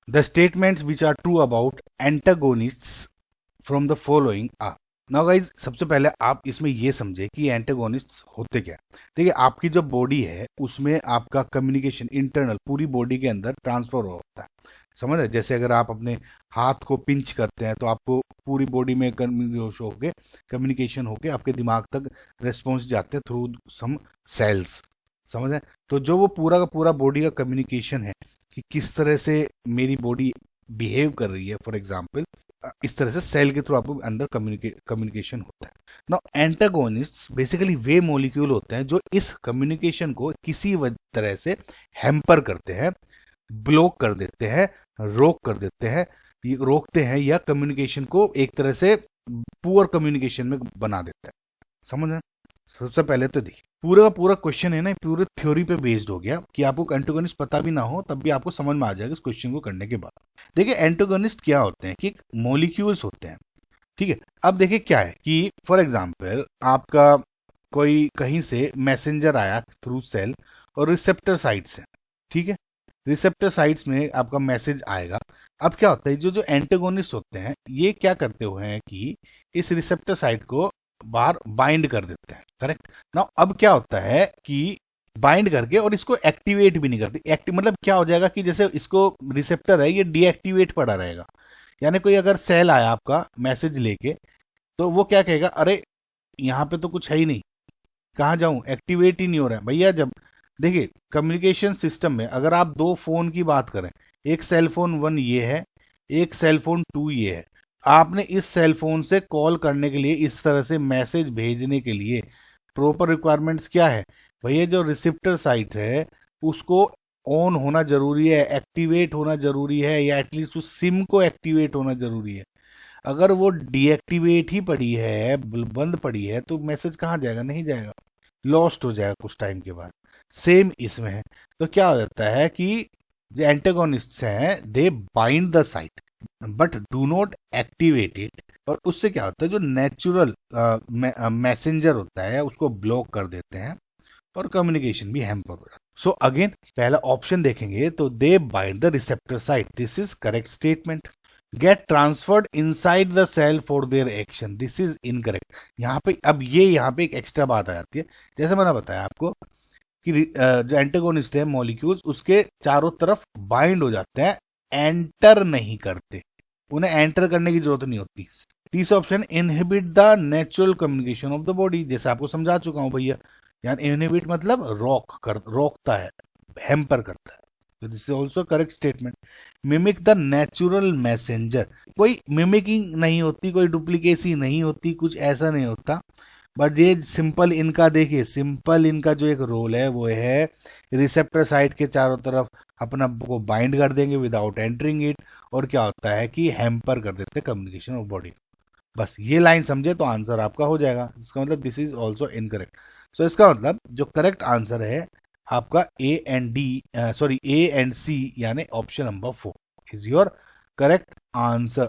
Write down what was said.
The statements which are true about antagonists from the following are. Now guys, सबसे पहले आप इसमें ये समझे कि एंटागोनिस्ट्स होते क्या। देखिए, आपकी जो बॉडी है उसमें आपका कम्युनिकेशन इंटरनल पूरी बॉडी के अंदर ट्रांसफर होता है, समझ रहे। जैसे अगर आप अपने हाथ को पिंच करते हैं तो आपको पूरी बॉडी में कम्युनिकेशन होके आपके दिमाग तक रिस्पॉन्स जाते हैं थ्रू सम सेल्स, समझ रहे। तो जो वो पूरा का पूरा बॉडी का कम्युनिकेशन है कि किस तरह से मेरी बॉडी बिहेव कर रही है, फॉर एग्जाम्पल इस तरह से सेल के थ्रू आपको अंदर कम्युनिकेशन होता है। ना एंटागोनिस्ट्स बेसिकली वे मॉलिक्यूल होते हैं जो इस कम्युनिकेशन को किसी तरह से हैम्पर करते हैं, ब्लॉक कर देते हैं, रोकते हैं या कम्युनिकेशन को एक तरह से पुअर कम्युनिकेशन में बना देते हैं, समझ रहे हैं। सबसे पहले तो देखिए, पूरा का पूरा क्वेश्चन है ना पूरे थ्योरी पे बेस्ड हो गया कि आपको एंटागोनिस्ट पता भी ना हो तब भी आपको समझ में आ जाएगा इस क्वेश्चन को करने के बाद। देखिए, एंटागोनिस्ट क्या होते हैं कि मॉलिक्यूल्स होते हैं, ठीक है। अब देखिए क्या है कि फॉर एग्जाम्पल आपका कोई कहीं से मैसेंजर आया थ्रू सेल और रिसेप्टर साइट्स है, ठीक है। रिसेप्टर साइट्स में आपका मैसेज आएगा। अब क्या होता है, जो जो एंटागोनिस्ट होते हैं ये क्या करते हुए हैं कि इस रिसेप्टर साइट को बाहर बाइंड कर देते हैं, करेक्ट ना। अब क्या होता है कि बाइंड करके और इसको एक्टिवेट भी नहीं करते। एक्टिव मतलब क्या हो जाएगा कि जैसे इसको रिसेप्टर है ये डीएक्टिवेट पड़ा रहेगा। यानी कोई अगर सेल आया आपका मैसेज लेके तो वो क्या कहेगा, अरे यहाँ पे तो कुछ है ही नहीं, कहाँ जाऊं, एक्टिवेट ही नहीं हो रहा है भैया। जब देखिए कम्युनिकेशन सिस्टम में अगर आप दो फोन की बात करें, एक सेल फोन 1 ये है, एक सेल फोन 2 ये है। आपने इस सेल फोन से कॉल करने के लिए, इस तरह से मैसेज भेजने के लिए प्रॉपर रिक्वायरमेंट्स क्या है भैया, जो रिसिप्टर साइट है उसको ऑन होना जरूरी है, एक्टिवेट होना जरूरी है, या एटलीस्ट उस सिम को एक्टिवेट होना जरूरी है। अगर वो डीएक्टिवेट ही पड़ी है, बंद पड़ी है, तो मैसेज कहाँ जाएगा, नहीं जाएगा, लॉस्ट हो जाएगा कुछ टाइम के बाद। सेम इसमें है। तो क्या हो जाता है कि जो एंटेगोनिस्ट्स हैं दे bind the site but do not activate it, और उससे क्या होता है जो नेचुरल मैसेंजर होता है उसको ब्लॉक कर देते हैं और कम्युनिकेशन भी हैम्पर हो जाता है। सो अगेन पहला ऑप्शन देखेंगे तो they bind the receptor site, this is correct statement. Get transferred inside the cell for their action, this is incorrect. यहाँ पे अब यहाँ पे एक एक्स्ट्रा बात आ जाती है। जैसे मैंने बताया आपको कि जो एंटागोनिस्ट है मॉलिक्यूल्स उसके चारों तरफ बाइंड हो जाते हैं, एंटर नहीं करते, उन्हें एंटर करने की जरूरत नहीं होती। तीसरा option inhibit the natural communication of the body, जैसे आपको समझा चुका हूं भैया। यानी इनहिबिट मतलब रोकता है, हैम्पर करता है। तो this is also correct statement. Mimic the natural messenger, कोई मिमिकिंग नहीं होती, कोई डुप्लीकेसी नहीं होती, कुछ ऐसा नहीं होता। बट ये सिंपल इनका देखिए, सिंपल इनका जो एक रोल है वो है रिसेप्टर साइट के चारों तरफ अपना को बाइंड कर देंगे विदाउट एंटरिंग इट, और क्या होता है कि हैम्पर कर देते हैं कम्युनिकेशन ऑफ बॉडी। बस ये लाइन समझे तो आंसर आपका हो जाएगा। इसका मतलब दिस इज ऑल्सो इनकरेक्ट। सो इसका मतलब जो करेक्ट आंसर है आपका ए एंड सी यानी option number 4 is your correct answer.